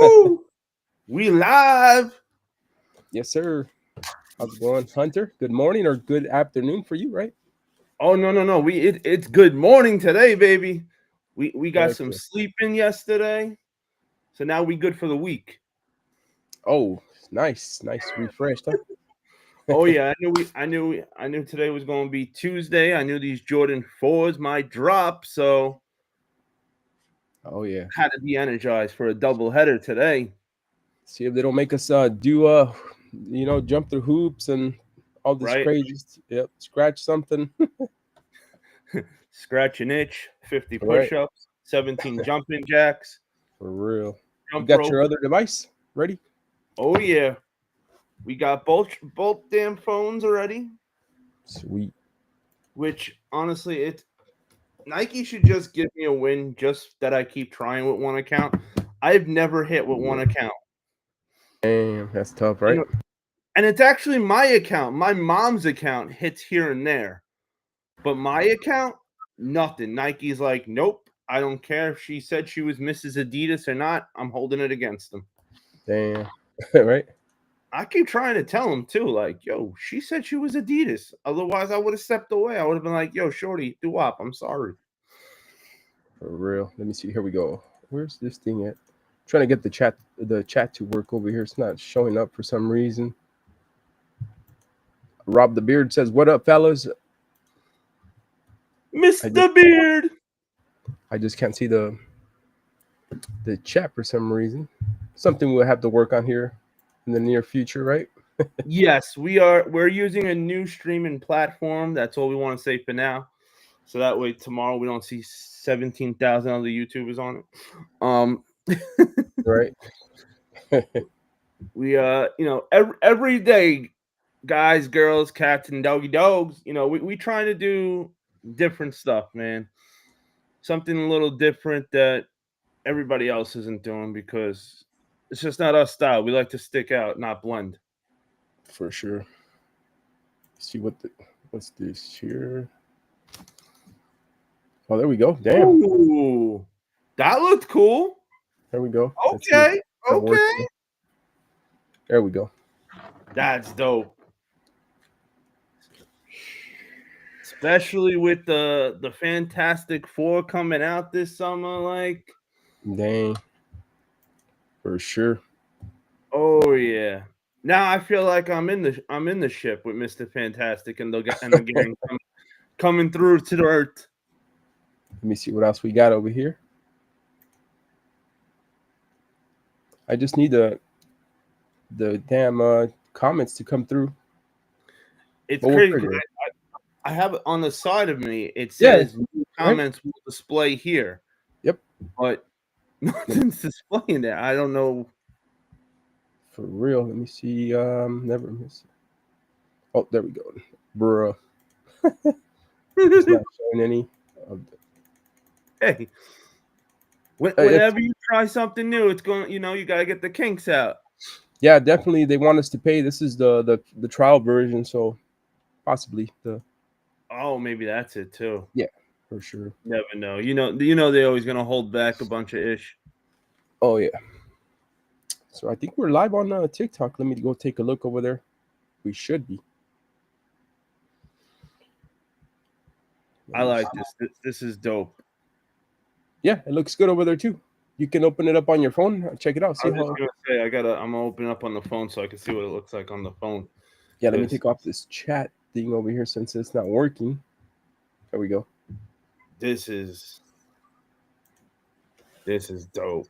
Woo! We live. Yes, sir. How's it going, Hunter? Good morning or good afternoon for you, right? Oh no. It's good morning today, baby. We got Heck some yeah. sleep in yesterday, so now we good for the week. Oh, nice, refreshed, huh? Oh yeah, I knew today was going to be Tuesday. I knew these Jordan 4s might drop, so Oh yeah. had to be energized for a double header today. See if they don't make us do jump through hoops and all this Right? crazy. Yep, scratch something. Scratch an itch, 50 Right, push-ups, 17 jumping jacks, for real. You jump got rope. your other device ready? Oh yeah, we got both damn phones already. Sweet. Which honestly, it's Nike should just give me a win just that I keep trying with one account. I've never hit with one account. Damn, that's tough, You right? know, and it's actually my account. My mom's account hits here and there. But my account, nothing. Nike's like, nope. I don't care if she said she was Mrs. Adidas or not. I'm holding it against them. Damn, right? I keep trying to tell them too, like, yo, she said she was Adidas. Otherwise, I would have stepped away. I would have been like, yo, shorty, do up. I'm sorry. For real. Let me see. Here we go. Where's this thing at? Trying to get the chat to work over here. It's not showing up for some reason. Rob the Beard says, "What up, fellas?" I just Mr. Beard. I just can't see the chat for some reason. Something we'll have to work on here in the near future, right? Yes, we're using a new streaming platform. That's all we want to say for now. So that way tomorrow we don't see 17,000 other YouTubers on it. Um Right. we every day, guys, girls, cats, and doggy dogs, we trying to do different stuff, man. Something a little different that everybody else isn't doing because it's just not our style. We like to stick out, not blend. For sure. See what's this here? Oh, there we go. Damn. Ooh, that looked cool. There we go. Let's see if Okay, that works. okay. There we go. That's dope. Especially with the Fantastic Four coming out this summer, like, Dang. For sure. oh yeah. Now I feel like I'm in the ship with Mr. Fantastic and the gang coming through to the earth. Let me see what else we got over here. I just need the damn comments to come through. It's But we'll crazy figure 'cause it. I have it on the side of me. It Yeah. says new Right. comments will display here, Yep. but nothing's displaying there. I don't know. For real. Let me see. Never miss. Oh, there we go. Bruh. It's not showing any of the, Hey, it's, whenever you try something new, it's going. You got to get the kinks out. yeah, definitely they want us to pay. This is the trial version, so possibly the Oh, maybe that's it too. yeah, for sure. Never know. You know they're always gonna hold back a bunch of ish. Oh yeah. So I think we're live on TikTok. Let me go take a look over there. We should be. Let I me like see. this is dope. Yeah, it looks good over there too. You can open it up on your phone. Check it out. I See was just how. gonna say I'm gonna open up on the phone so I can see what it looks like on the phone. Yeah, let me Because take off this chat thing over here since it's not working. There we go. this is this is dope.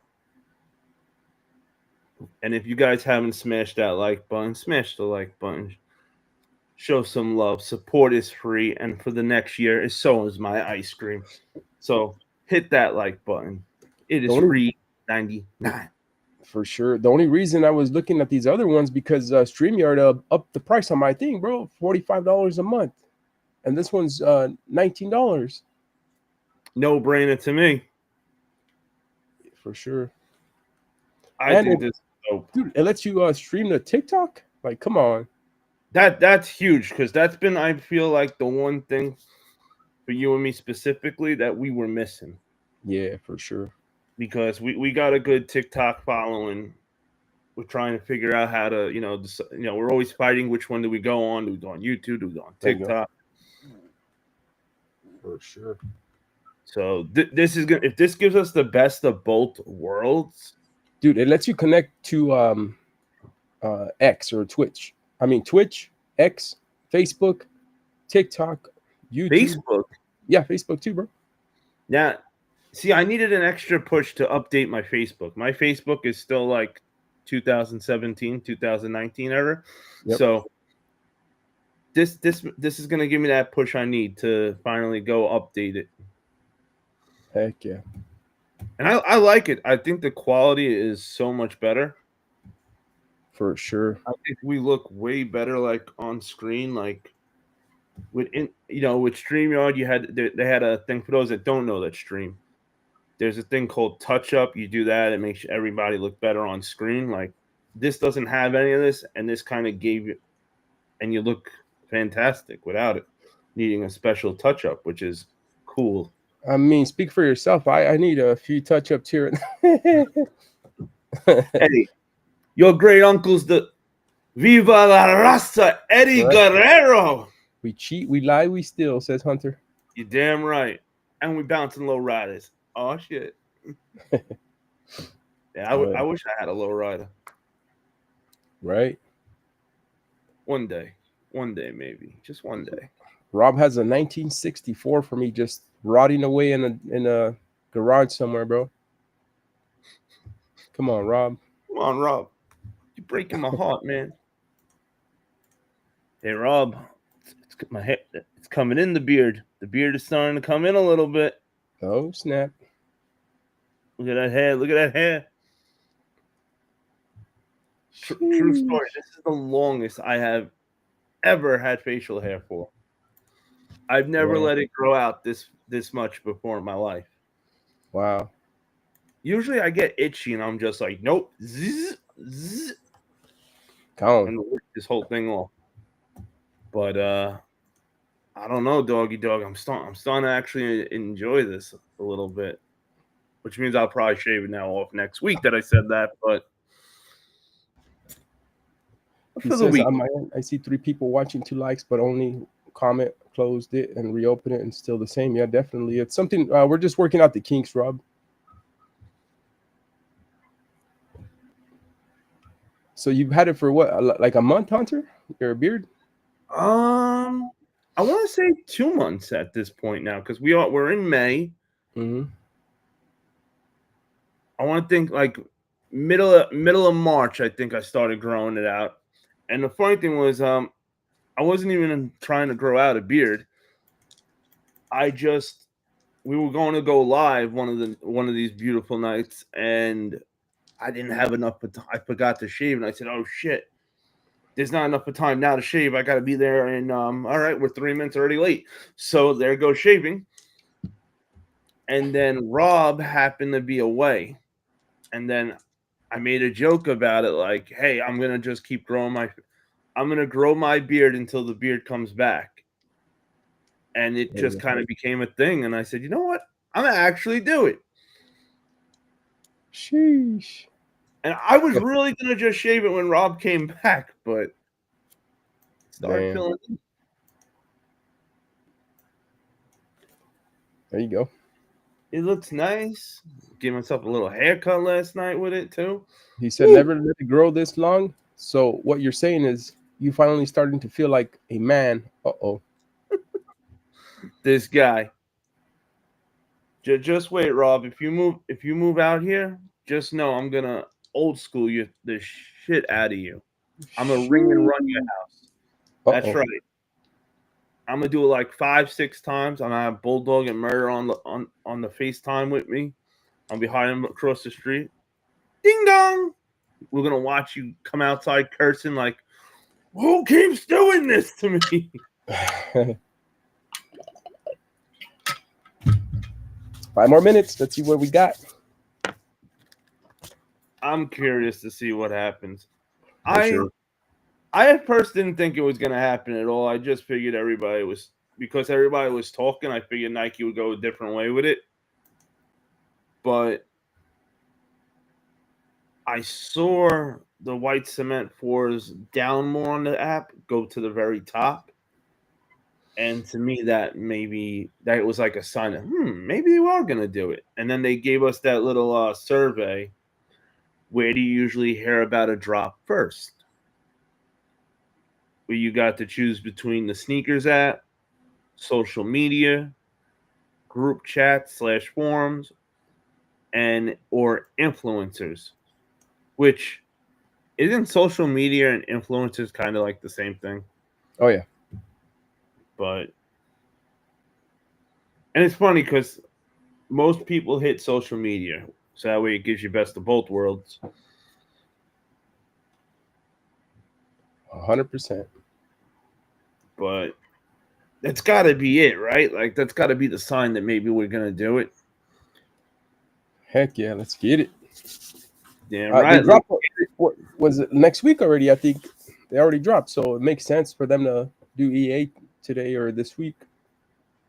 And if you guys haven't smashed that like button, smash the like button. Show some love. Support is free, and for the next year, so is my ice cream. So hit that like button. It The is only free 99. For sure. The only reason I was looking at these other ones because StreamYard upped the price on my thing, bro. $45 a month, and this one's $19 No brainer to me. for sure. I And think this is dope. dude, it lets you stream to TikTok. Like, come on. That's huge because that's been, I feel like, the one thing for you and me specifically that we were missing. Yeah, for sure. because we got a good TikTok following. We're trying to figure out how to, we're always fighting which one do we go on? Do we go on YouTube? Do we go on There you go. TikTok? For sure. So this is gonna, if this gives us the best of both worlds, Dude, it lets you connect to X or Twitch. I mean Twitch, X, Facebook, TikTok, YouTube. Facebook. Yeah, Facebook too, bro. Now, see, I needed an extra push to update my Facebook. My Facebook is still like 2017, 2019 era. Yep. So this is gonna give me that push I need to finally go update it. Heck yeah. And I like it. I think the quality is so much better. For sure. I think we look way better like on screen. Like with StreamYard, they had a thing for those that don't know that stream. There's a thing called touch up. You do that, it makes everybody look better on screen. Like this doesn't have any of this, and this kind of gave you, and you look fantastic without it needing a special touch up, which is cool. I mean, speak for yourself. I need a few touch ups here. Hey, your great uncle's the Viva la Raza, Eddie Right. Guerrero. We cheat, we lie, we steal, says Hunter. You damn right. And we bouncing low riders. Oh shit. Yeah, I wish I had a low rider. Right. One day maybe, just one day. Rob has a 1964 for me, just rotting away in a garage somewhere, bro. Come on, Rob. Come on, Rob. You're breaking my heart, man. Hey, Rob. My hair, it's coming in the beard. The beard is starting to come in a little bit. Oh, snap. Look at that hair. Look at that hair. True story. This is the longest I have ever had facial hair for. I've never let it grow out this much before in my life. Wow. Usually I get itchy and I'm just like, nope. Zzz, zzz, and work this whole thing off. But I don't know, doggy dog. I'm starting to actually enjoy this a little bit, which means I'll probably shave it now off next week that I said that. But he says, on my end, I see 3 people watching, 2 likes, but only comment, closed it, and reopened it, and still the same. Yeah, definitely. It's something we're just working out the kinks, Rob. So you've had it for what, like a month, Hunter? Your beard? I want to say 2 months at this point now, because we're in May. Mm-hmm. I want to think like middle of March. I think I started growing it out. And the funny thing was, I wasn't even trying to grow out a beard. We were going to go live one of these beautiful nights, and I didn't have enough. I forgot to shave, and I said, "Oh shit, there's not enough time now to shave. I got to be there." And all right, we're 3 minutes already late, so there goes shaving. And then Rob happened to be away, and then I made a joke about it, like, "Hey, I'm gonna just keep growing I'm gonna grow my beard until the beard comes back." And it just kind of became a thing. And I said, you know what? I'm gonna actually do it. Sheesh. And I was really gonna just shave it when Rob came back, but started feeling it. There you go. It looks nice. Gave myself a little haircut last night with it too. He said, never let it grow this long. So what you're saying is you finally starting to feel like a man. Uh-oh. This guy. Just wait, Rob. If you move out here, just know I'm gonna old school you the shit out of you. I'm gonna ring and run your house. That's right. I'm gonna do it like 5-6 times. I'm gonna have Bulldog and Murder on the FaceTime with me. I'll be hiding across the street. Ding dong. We're gonna watch you come outside cursing like, who keeps doing this to me? 5 more minutes. Let's see what we got. I'm curious to see what happens. I at first didn't think it was going to happen at all. I just figured because everybody was talking, I figured Nike would go a different way with it. But I saw the white cement fours down more on the app go to the very top. And to me, that was like a sign of maybe you are gonna do it. And then they gave us that little survey. Where do you usually hear about a drop first? Where you got to choose between the sneakers app, social media, group chat / forums, and or influencers. Which isn't social media and influencers kind of like the same thing? Oh yeah. But and it's funny because most people hit social media, so that way it gives you best of both worlds. 100%. But that's got to be it, right? Like that's got to be the sign that maybe we're gonna do it. Heck yeah, let's get it. Damn They right. dropped. What was it next week already? I think they already dropped, so it makes sense for them to do EA today or this week.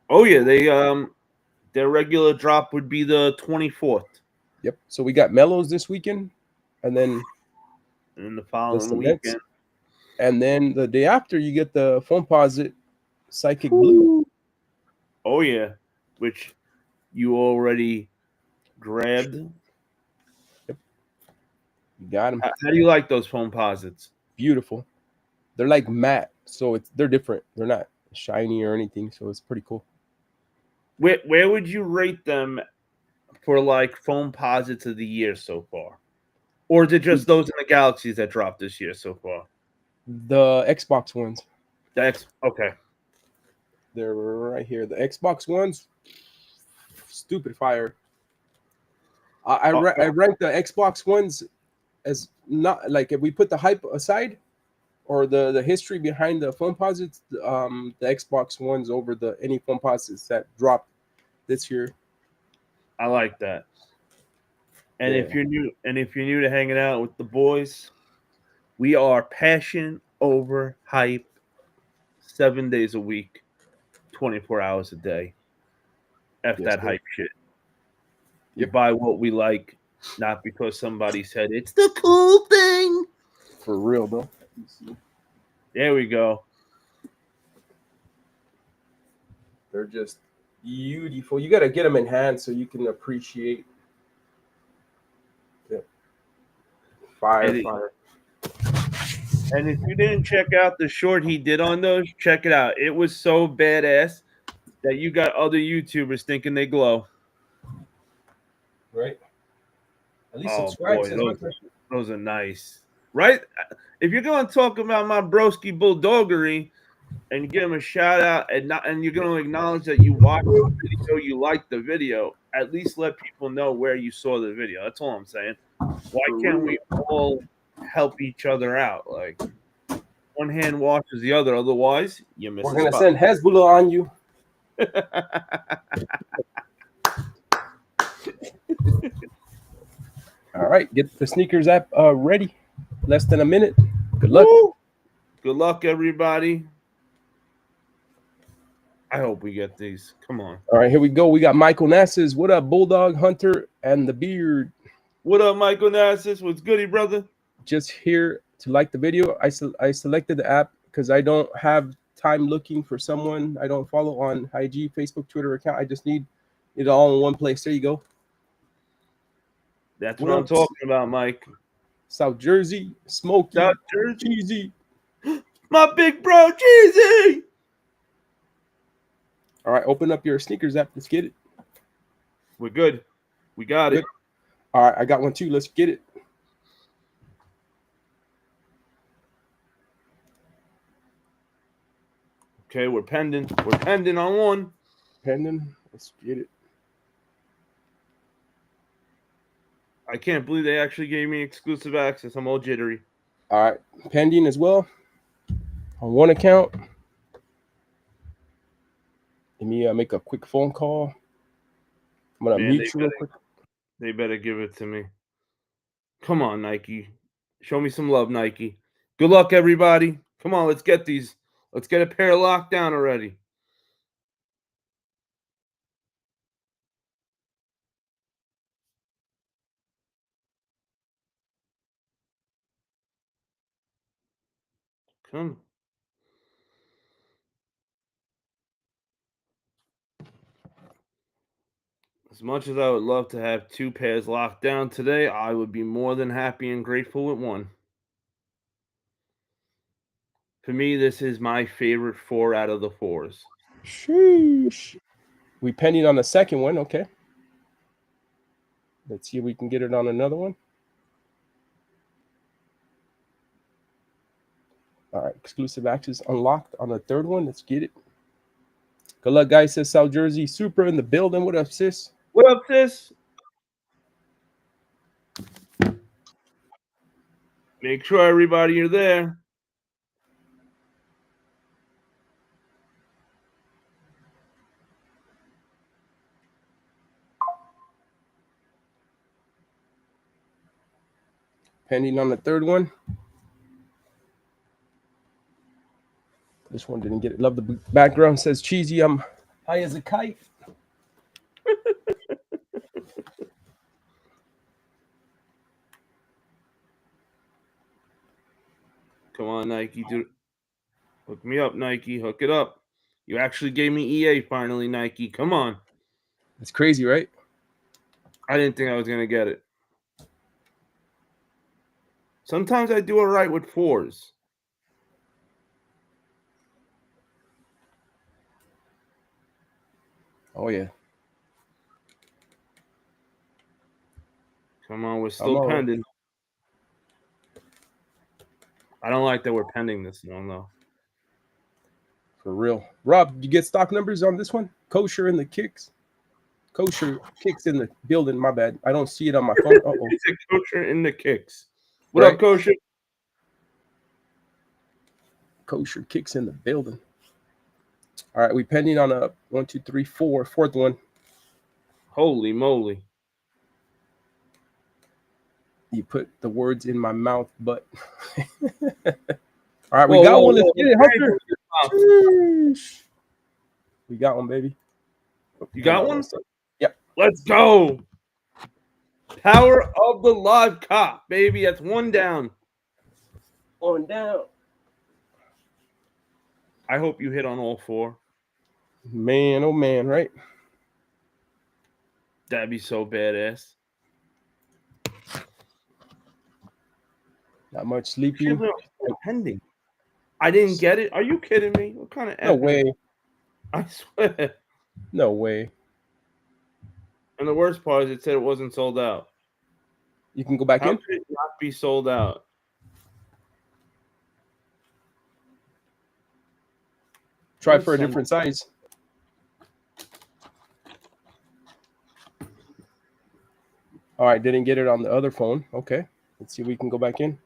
Oh yeah, their regular drop would be the 24th. Yep. So we got Mellows this weekend, and then And the the following Cements, weekend. and then the day after you get the Foamposite Psychic Blue. Oh yeah, which you already grabbed. Yep. You got them. How do you like those Foamposites? Beautiful. They're like matte, so they're different. They're not shiny or anything, so it's pretty cool. Where would you rate them for like Foamposites of the year so far? Or is it just those in the Galaxies that dropped this year so far? The Xbox ones. That's okay. They're right here. The Xbox ones, stupid fire. I rank the Xbox ones as not like if we put the hype aside or the history behind the Foamposites, the Xbox ones over the any Foamposites that dropped this year. I like that. And Yeah. if you're new to hanging out with the boys, we are passion over hype 7 days a week, 24 hours a day. F Yes, that sir. hype shit. We Yep. buy what we like, not because somebody said it's the cool thing. For real, bro. There we go. They're just beautiful. You got to get them in hand so you can appreciate. Yeah. Fire. And if you didn't check out the short he did on those, check it out. It was so badass that you got other YouTubers thinking they glow. Right. At least Oh subscribe. boy, those are nice, right? If you're going to talk about my broski bulldoggery and you give him a shout out and you're going to acknowledge that you watched the video, you liked the video, at least let people know where you saw the video. That's all I'm saying. Why can't we all help each other out? Like one hand washes the other, otherwise you miss We're the gonna spot. send Hezbollah on you. All right, get the sneakers app ready. Less than a minute. Good luck. Woo! Good luck, everybody. I hope we get these. Come on. All right, here we go. We got Michael Nassis. What up, Bulldog Hunter and the Beard? What up, Michael Nassis? What's goody, brother? Just here to like the video. I selected the app because I don't have time looking for someone I don't follow on IG, Facebook, Twitter account. I just need it all in one place. There you go. That's what I'm talking about, Mike. South Jersey, Smoky, South Jersey. Cheesy. My big bro, Cheesy. All right, open up your sneakers app. Let's get it. We're good. We got it. All right, I got one too. Let's get it. Okay, we're pending. We're pending on one. Pending. Let's get it. I can't believe they actually gave me exclusive access. I'm all jittery. All right, pending as well on one account. Let me make a quick phone call. I'm gonna mute you real quick. They better give it to me. Come on, Nike. Show me some love, Nike. Good luck, everybody. Come on, let's get these. Let's get a pair locked down already. Come. As much as I would love to have 2 pairs locked down today, I would be more than happy and grateful with 1. For me, this is my favorite 4 out of the 4s. Sheesh. We pending on the second one. Okay. Let's see if we can get it on another one. All right. Exclusive access unlocked on the third one. Let's get it. Good luck, guys. Says South Jersey Super in the building. What up, sis? What up, sis? Make sure everybody are there. Pending on the third one. This one didn't get it. Love the background. Says cheesy. I'm high as a kite. Come on, Nike. Hook me up, Nike. Hook it up. You actually gave me EA finally, Nike. Come on. It's crazy, right? I didn't think I was going to get it. Sometimes I do all right with 4s. Oh, yeah. Come on, we're still pending. I don't like that we're pending this long, though. For real. Rob, did you get stock numbers on this one? Kosher in the kicks. Kosher kicks in the building. My bad. I don't see it on my phone. Uh-oh. It's a Kosher in the kicks. What up, Kosher? Kosher kicks in the building. All right, we pending on a 1, 2, 3, 4, fourth one. Holy moly. You put the words in my mouth, but all right, we got one. Let's get it, Hunter. We got one, baby. You got one? Yep. Let's go. Power of the live cop, baby. That's 1 down. 1 down. I hope you hit on all 4. Man, oh man, right? That'd be so badass. Not much sleeping. Pending. I didn't get it. Are you kidding me? What kind of no way? I swear. No way. And the worst part is it said it wasn't sold out. You can go back in? How could it not be sold out? Try for a different size. All right, didn't get it on the other phone. Okay, let's see if we can go back in.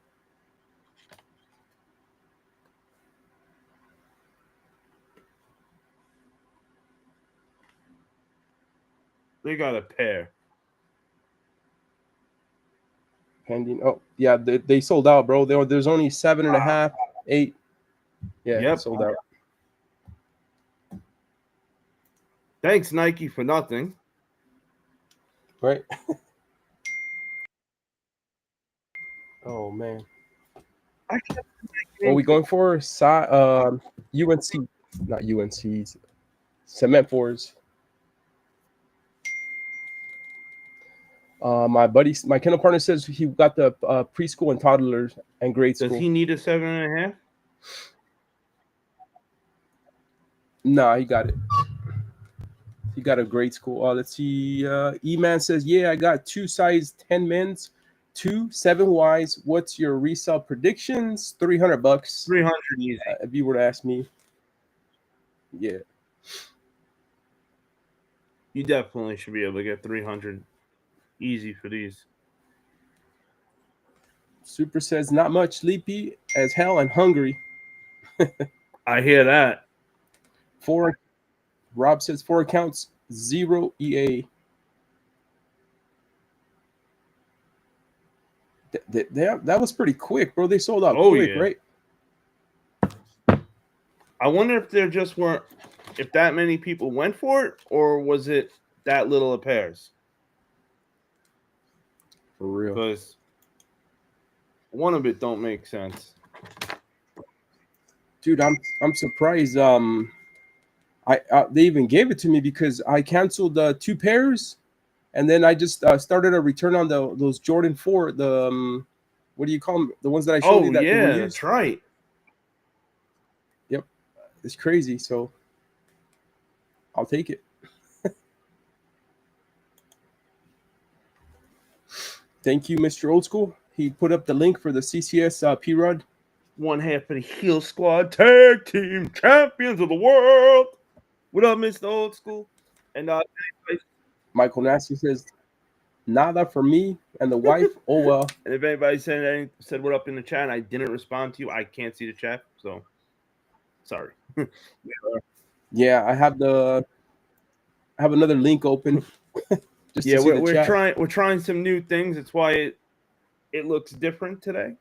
They got a pair. Pending. Oh, yeah, they sold out, bro. There's only 7.5, 8. Yeah, yep. Sold out. Thanks, Nike, for nothing. Right. Oh, man. What are we going for? UNC. Not UNC's. Cement fours. My kennel partner says he got the preschool and toddlers and grade school. Does he need a 7.5? Nah, he got it. He got a grade school. Let's see. E-Man says, yeah, I got 2 size 10 men's, 2 7Ys. What's your resale predictions? $300. 300 easy. If you were to ask me. Yeah. You definitely should be able to get 300 easy for these. Super says, not much, sleepy as hell and hungry. I hear that. 4. Rob says 4 accounts, 0 EA. That was pretty quick, bro. They sold out quick, right? I wonder if there just weren't, if that many people went for it, or was it that little of pairs? For real. Because one of it don't make sense. Dude, I'm surprised. They even gave it to me because I canceled 2 pairs, and then I just started a return on those Jordan 4. The what do you call them? The ones that I showed you Oh that they were yeah, used. that's right. Yep, it's crazy. So I'll take it. Thank you, Mr. Old School. He put up the link for the CCS P-Rod. One half of the Heel Squad Tag Team Champions of the World. What up, Mr. Old School? And Michael Nasty says, "Nada for me and the wife. Oh well." and if anybody said what up in the chat, I didn't respond to you. I can't see the chat, so sorry. Yeah, I have another link open just Yeah, to see the we're chat. trying some new things. That's why it looks different today.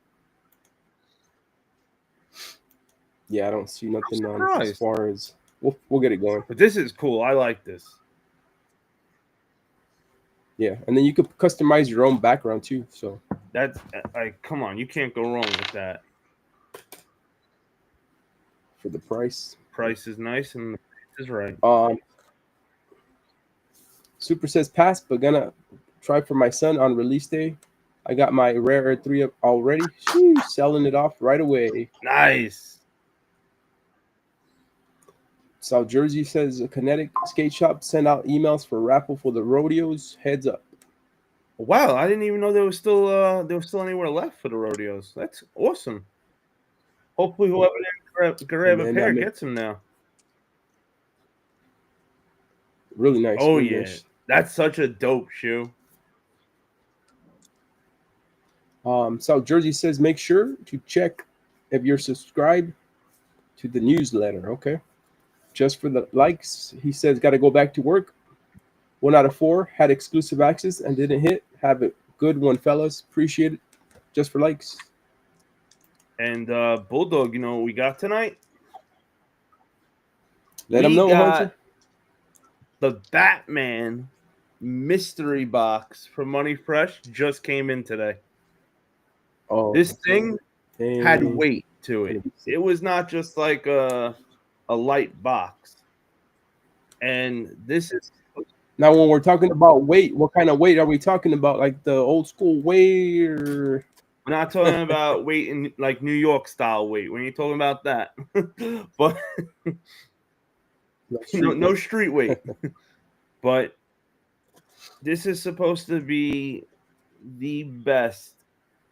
Yeah, I don't see nothing on as surprised. far as we'll get it going. But this is cool. I like this. Yeah, and then you could customize your own background too. So That's like, come on, you can't go wrong with that. for the price, Price is nice and the price is right. Super says pass, but gonna try for my son on release day. I got my Rare Earth 3 up already. Sheesh, selling it off right away. Nice. South Jersey says a Kinetic skate shop send out emails for raffle for the rodeos. Heads up. Wow, I didn't even know there was still anywhere left for the rodeos. That's awesome. Hopefully, whoever didn't grab a pair gets them now. Really nice. Oh really yeah, nice. that's such a dope shoe. South Jersey says make sure to check if you're subscribed to the newsletter. Okay. Just for the likes, he says got to go back to work. 1 out of 4 had exclusive access and didn't hit. Have a good one, fellas. Appreciate it. Just for likes. And Bulldog, you know what we got tonight? Let them know, Hunter. The Batman mystery box from Money Fresh just came in today. Oh, this thing had weight to it. It was not just like a light box. And this is now when we're talking about weight, what kind of weight are we talking about? Like the old school weight, or we're not talking about weight in like New York style weight. When you're talking about that, but no street weight. But this is supposed to be the best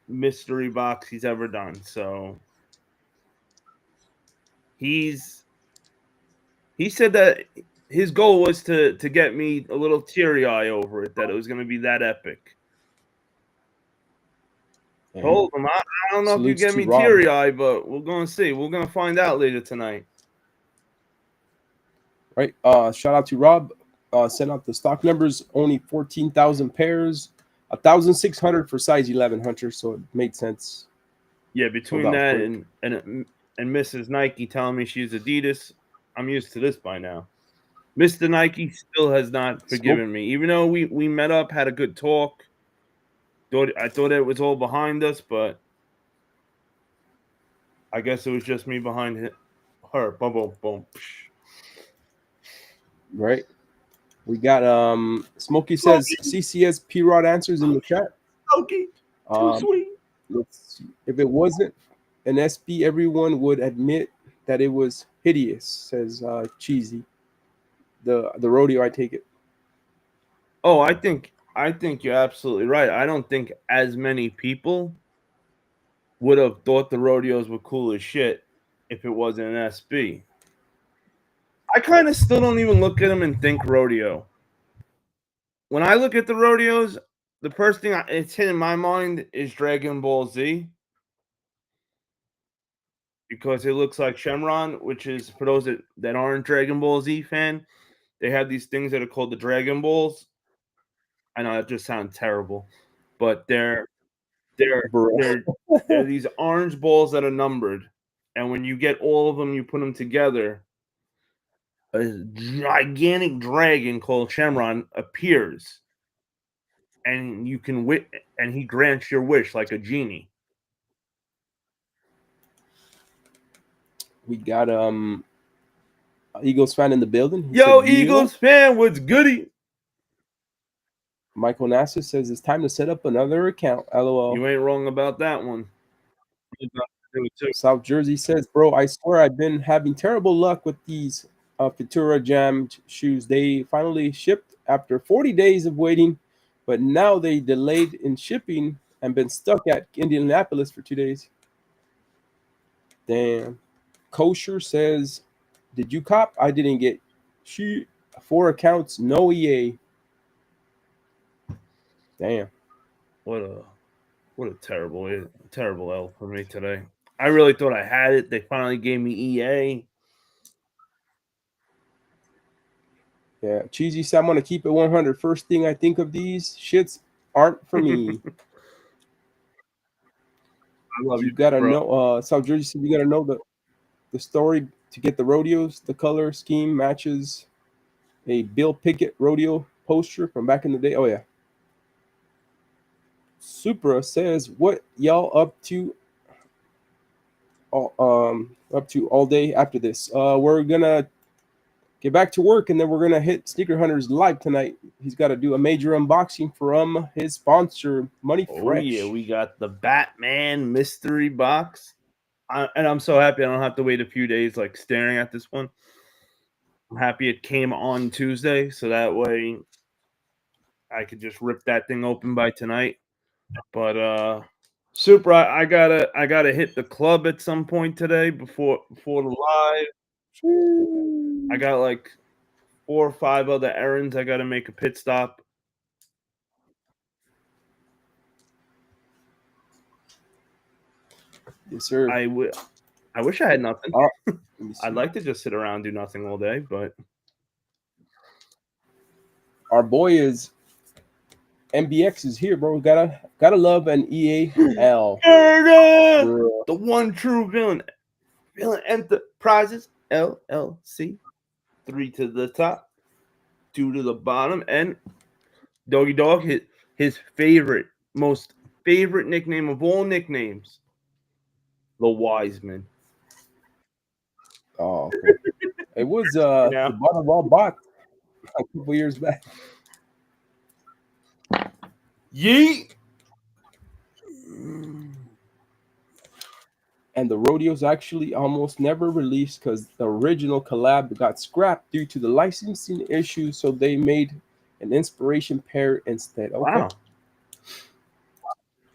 mystery box he's ever done. So he said that his goal was to get me a little teary-eye over it, that it was going to be that epic. Told him, I don't know if you get me teary-eye, but we're going to see. We're going to find out later tonight. Right. Shout out to Rob. Sent out the stock numbers. Only 14,000 pairs. 1,600 for size 11, Hunter. So it made sense. Yeah, between that and Mrs. Nike telling me she's Adidas, I'm used to this by now. Mr. Nike still has not forgiven me, even though we met up, had a good talk. I thought it was all behind us, but I guess it was just me behind her. Boom, boom, boom. Right. We got Smokey says CCS P-Rod answers in the chat. Smokey, too sweet. Let's see. If it wasn't an SB, everyone would admit that it was hideous, says Cheesy. The rodeo, I take it. Oh, I think you're absolutely right. I don't think as many people would have thought the rodeos were cool as shit if it wasn't an SB. I kind of still don't even look at them and think rodeo. When I look at the rodeos, the first thing it's hit in my mind is Dragon Ball Z, because it looks like Shenron, which is, for those that aren't Dragon Ball Z fan, they have these things that are called the Dragon Balls. I know that just sounds terrible, but they're these orange balls that are numbered, and when you get all of them, you put them together, a gigantic dragon called Shenron appears, and you can and he grants your wish like a genie. We got Eagles fan in the building. He Yo, said, Eagles fan, what's goody? Michael Nasser says it's time to set up another account. LOL. You ain't wrong about that one. South Jersey says, bro, I swear I've been having terrible luck with these Futura Jam shoes. They finally shipped after 40 days of waiting, but now they delayed in shipping and been stuck at Indianapolis for 2 days. Damn. Kosher says, did you cop? I didn't get 4 accounts, no EA. Damn. What a terrible L for me today. I really thought I had it. They finally gave me EA. Yeah, Cheesy said, I'm going to keep it 100. First thing I think of these shits aren't for me. I love You got to bro. know, South Jersey said, you got to know the story to get the rodeos. The color scheme matches a Bill Pickett rodeo poster from back in the day. Oh, yeah. Supra says, what y'all up to all day after this? We're going to get back to work, and then we're gonna hit Sneaker Hunters live tonight. He's got to do a major unboxing from his sponsor, Money Fresh. Oh yeah, we got the Batman mystery box, and I'm so happy I don't have to wait a few days like staring at this one. I'm happy it came on Tuesday, so that way I could just rip that thing open by tonight. But Super, I gotta hit the club at some point today before the live. I got like 4 or 5 other errands. I got to make a pit stop. Yes, sir. I wish I had nothing. I'd like to just sit around and do nothing all day, but our boy is MBX is here, bro. Gotta love an EAL. the one true villain. Villain Enterprises LLC. 3 to the top, 2 to the bottom, and Doggy Dog his most favorite nickname of all nicknames, the Wiseman. Oh, okay. It was the bottom all bot a couple years back. Yeet. And the rodeos actually almost never released because the original collab got scrapped due to the licensing issues, so they made an inspiration pair instead. Okay. Wow.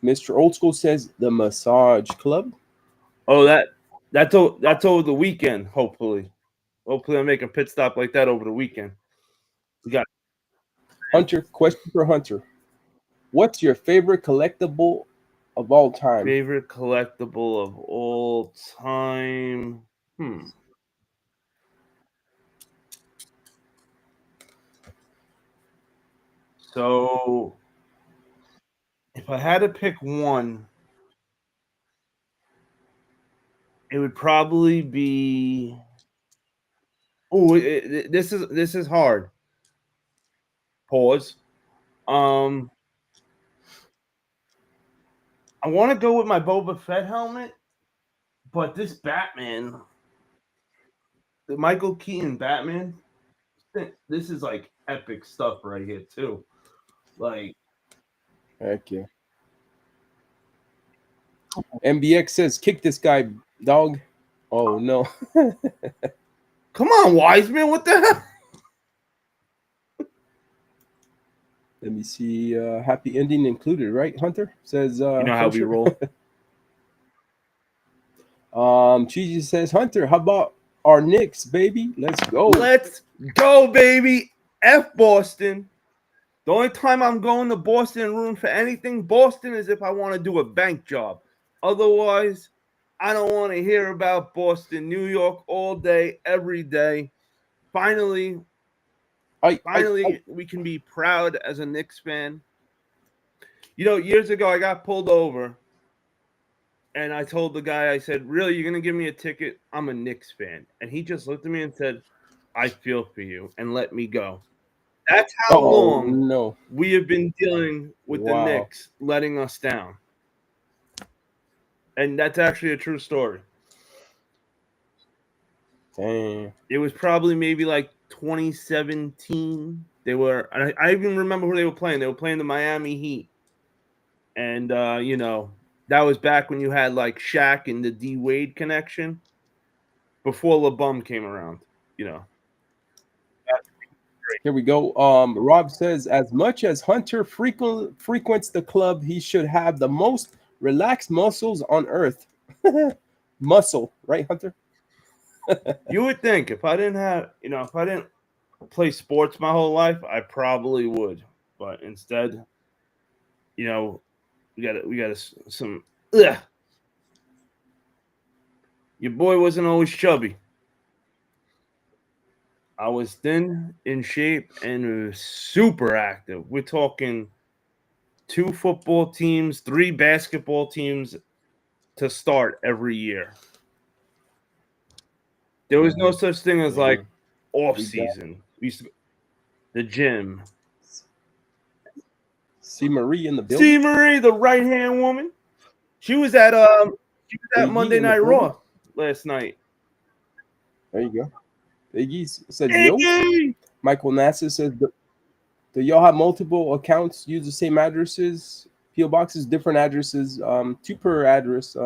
Mr. Old School says the Massage Club. Oh, that's over the weekend. Hopefully, I make a pit stop like that over the weekend. We got Hunter. Question for Hunter: what's your favorite collectible of all time? Favorite collectible of all time? So, if I had to pick one, it would probably be. Oh, this is hard. Pause. I want to go with my Boba Fett helmet, but this Batman, the Michael Keaton Batman, this is like epic stuff right here too. Like, heck yeah. MBX says, kick this guy, dog. Oh, no. Come on, Wiseman. What the hell? Let me see. Happy ending included, right, Hunter? Says, you know how we roll. Cheesy says, Hunter, how about our Knicks, baby? Let's go. Let's go, baby. F Boston. The only time I'm going to Boston and room for anything, Boston, is if I want to do a bank job. Otherwise, I don't want to hear about Boston, New York all day, every day. Finally, we can be proud as a Knicks fan. You know, years ago, I got pulled over, and I told the guy, I said, really, you're going to give me a ticket? I'm a Knicks fan. And he just looked at me and said, I feel for you, and let me go. That's how long we have been dealing with the Knicks letting us down. And that's actually a true story. Dang. It was probably maybe like 2017. They were. I even remember who they were playing. They were playing the Miami Heat, and that was back when you had like Shaq and the D Wade connection before LeBum came around. You know. Here we go. Rob says, as much as Hunter frequents the club, he should have the most relaxed muscles on earth. Muscle, right, Hunter? You would think if I didn't have, if I didn't play sports my whole life, I probably would. But instead, we got some. Ugh. Your boy wasn't always chubby. I was thin, in shape, and super active. We're talking 2 football teams, 3 basketball teams to start every year. There was no such thing as like off season. We used to the gym. See Marie in the building. See Marie, the right hand woman. She was at Monday Night Raw last night. There you go. Iggy said yo. Michael Nasser says, do y'all have multiple accounts, use the same addresses, PO boxes, different addresses, 2 per address,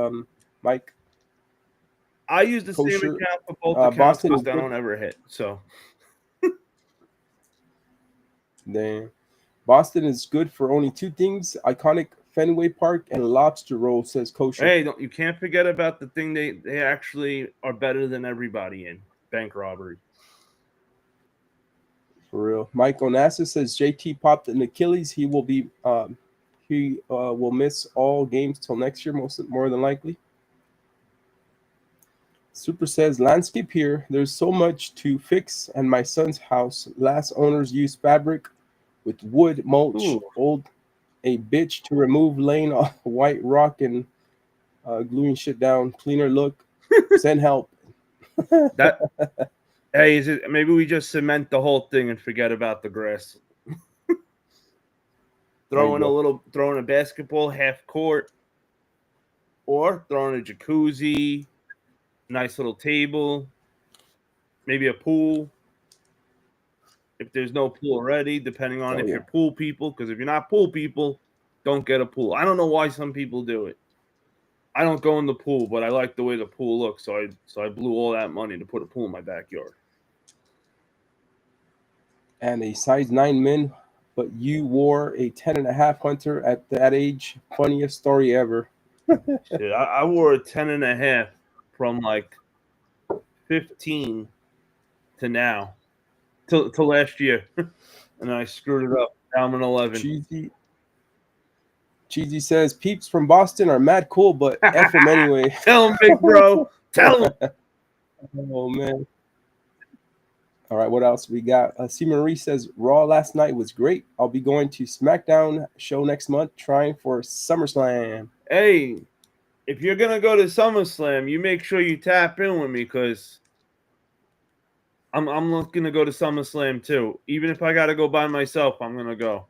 Mike? I use the same account for both accounts because they don't ever hit. So, Damn. Boston is good for only 2 things: iconic Fenway Park and lobster roll, says Kosher. Hey, you can't forget about the thing they actually are better than everybody in: bank robbery. For real. Mike Onassis says JT popped an Achilles. He will be will miss all games till next year, more than likely. Super says, landscape here. There's so much to fix, and my son's house. Last owners used fabric with wood mulch. Ooh. Old a bitch to remove laying off white rock and gluing shit down. Cleaner look. Send help. Hey, maybe we just cement the whole thing and forget about the grass. throwing a basketball half court, or throwing a jacuzzi, nice little table, maybe a pool. If there's no pool already, depending on if you're pool people, because if you're not pool people, don't get a pool. I don't know why some people do it. I don't go in the pool, but I like the way the pool looks, so I blew all that money to put a pool in my backyard. And a size 9 min, but you wore a 10.5, Hunter, at that age. Funniest story ever. Shit, I wore a 10.5 from like 15 to now, till last year, and I screwed it up. Now I'm an 11. Cheesy says, peeps from Boston are mad cool, but F them anyway. Tell them, big bro. Tell them. Oh, man. All right, what else we got? C. Marie says, Raw last night was great. I'll be going to SmackDown show next month, trying for SummerSlam. Hey, if you're going to go to SummerSlam, you make sure you tap in with me, because I'm looking to go to SummerSlam too. Even if I got to go by myself, I'm going to go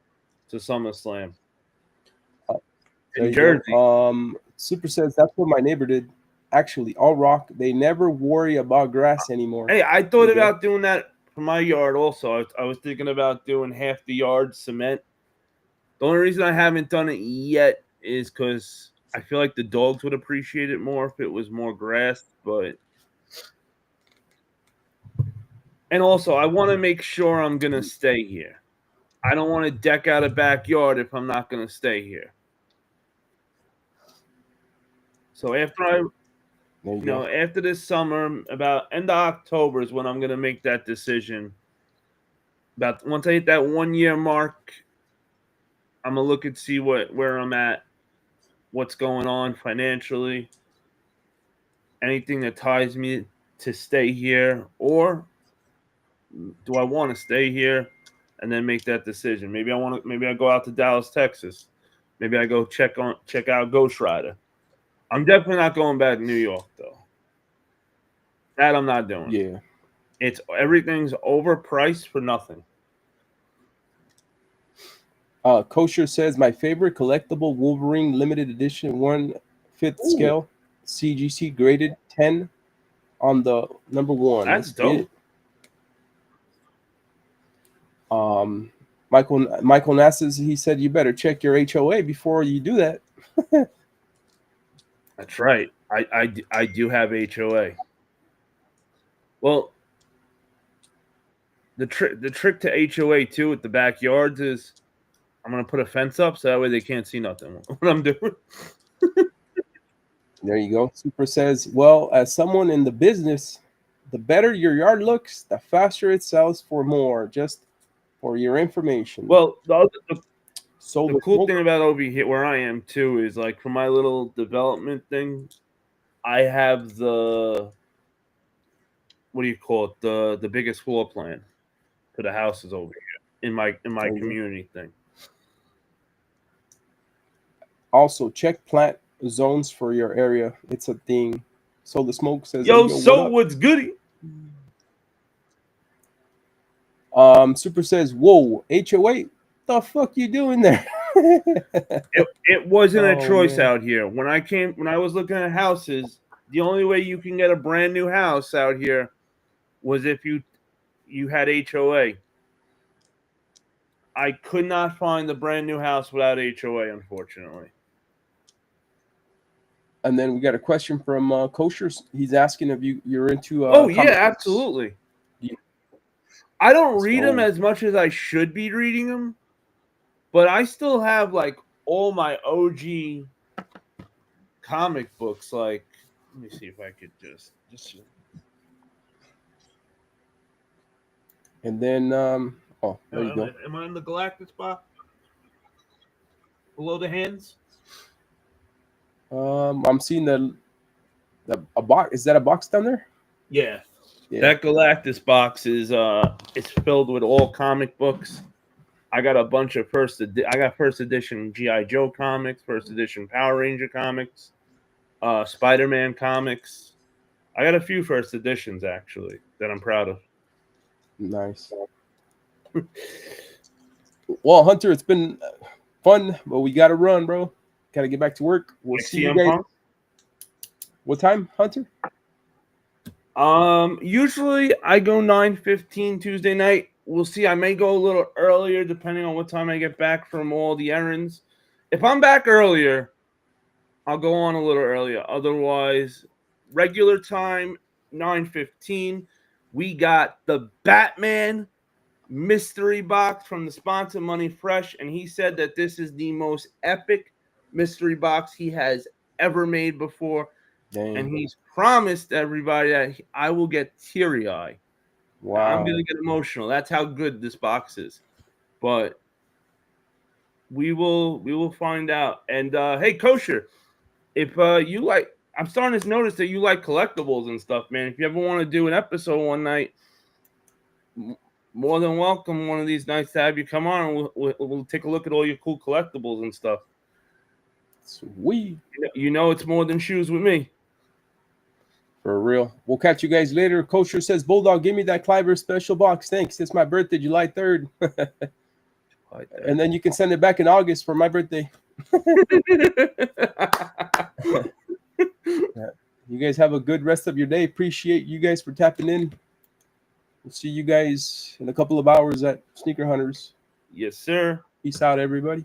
to SummerSlam. In Jersey. Super says, that's what my neighbor did. Actually, all rock. They never worry about grass anymore. Hey, I thought about doing that for my yard also. I was thinking about doing half the yard cement. The only reason I haven't done it yet is because I feel like the dogs would appreciate it more if it was more grass. And also, I want to make sure I'm going to stay here. I don't want to deck out a backyard if I'm not going to stay here. So after after this summer, about end of October is when I'm going to make that decision. Once I hit that 1 year mark, I'm going to look and see where I'm at, what's going on financially, anything that ties me to stay here, or do I want to stay here and then make that decision? Maybe I go out to Dallas, Texas. Maybe I go check out Ghost Rider. I'm definitely not going back to New York, though. That I'm not doing. Yeah. Everything's overpriced for nothing. Kosher says, my favorite collectible Wolverine limited edition 1/5 scale CGC graded 10 on the number one. That's Let's get dope. it. Michael Nasses, he said you better check your HOA before you do that. That's right. I do have HOA. Well, the trick to HOA too with the backyards is I'm gonna put a fence up so that way they can't see nothing what I'm doing. There you go. Super says, well, as someone in the business, the better your yard looks, the faster it sells for more. Just for your information. Well, the so cool thing about over here where I am too is like for my little development thing, I have the what do you call it? The biggest floor plan for the houses over here in my community thing. Also, check plant zones for your area. It's a thing. So the smoke says, Yo, so what's goody? Super says, whoa, HOA, the fuck you doing there? it wasn't a choice man. out here. When I was looking at houses, the only way you can get a brand new house out here was if you had HOA. I could not find the brand new house without HOA, unfortunately. And then we got a question from Kosher. He's asking if you're into. Oh yeah, absolutely. I don't read them as much as I should be reading them, but I still have like all my OG comic books. Like, let me see if I could just. And then, there you go. Am I in the Galactus box? Below the hands? I'm seeing a box. Is that a box down there? Yeah. That Galactus box is it's filled with all comic books. I got a bunch of first edition G.I. Joe comics, first edition Power Ranger comics, Spider-Man comics. I got a few first editions actually that I'm proud of. Nice. Well, Hunter, it's been fun, but we got to run, bro. Got to get back to work. We'll see you guys. What time, Hunter? Usually I go 9:15 Tuesday night. We'll see. I may go a little earlier depending on what time I get back from all the errands. If I'm back earlier, I'll go on a little earlier. Otherwise, regular time 9:15. We got the Batman mystery box from the sponsor Money Fresh, and he said that this is the most epic mystery box he has ever made before. Dang. And he's promised everybody that I will get teary-eyed. Wow. I'm going to get emotional. That's how good this box is. But we will find out. And hey, Kosher, if you like, I'm starting to notice that you like collectibles and stuff, man. If you ever want to do an episode one night, more than welcome one of these nights to have you come on, and we'll take a look at all your cool collectibles and stuff. Sweet. You know it's more than shoes with me. For real. We'll catch you guys later. Kosher says, Bulldog, give me that Cliver special box. Thanks. It's my birthday, July 3rd. And then you can send it back in August for my birthday. You guys have a good rest of your day. Appreciate you guys for tapping in. We'll see you guys in a couple of hours at Sneaker Hunters. Yes, sir. Peace out, everybody.